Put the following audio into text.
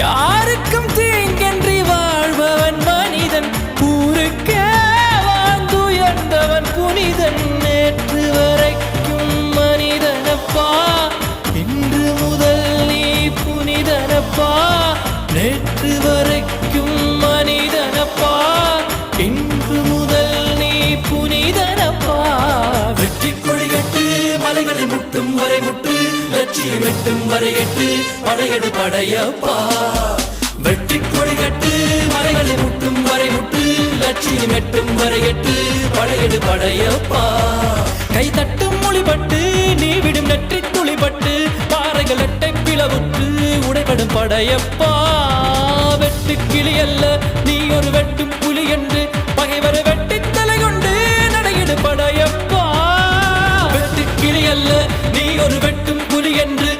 யாருக்கும் தீங்கன்றி வாழ்பவன் மனிதன், ஊருக்கே வாழ்ந்துயர்ந்தவன் புனிதன். நேற்று வரைக்கும் மனிதனப்பா, இன்று முதல் நீ புனிதனப்பா. நேற்று வரைக்கும் மனிதனப்பா, இன்று முதல் நீ புனிதனப்பா. வெற்றி கொடிகட்டு மலைகளை முட்டும் வரை முட்டு, லட்சியம் எட்டும் வரை எட்டு, படையெடு படையப்பா. வெற்றி கொடிகட்டு மலைகளை முட்டும் வரை முட்டு, லட்சியம் எட்டும் வரை எட்டு, படையெடு படையப்பா. கை தட்டும் மொழிபட்டு நீ விடும் நெற்றி துளிபட்டு, பாறைகள் எட்டை பிளவுற்று உடைபடும் படையப்பா. வெட்டு கிளி அல்ல நீ ஒரு வெட்டும் புலி என்று, பகைவரை வெட்டி தலை கொண்டு நடையிடு படையப்பா. வெட்டு கிளி அல்ல நீ ஒரு வெட்டும் புலி என்று,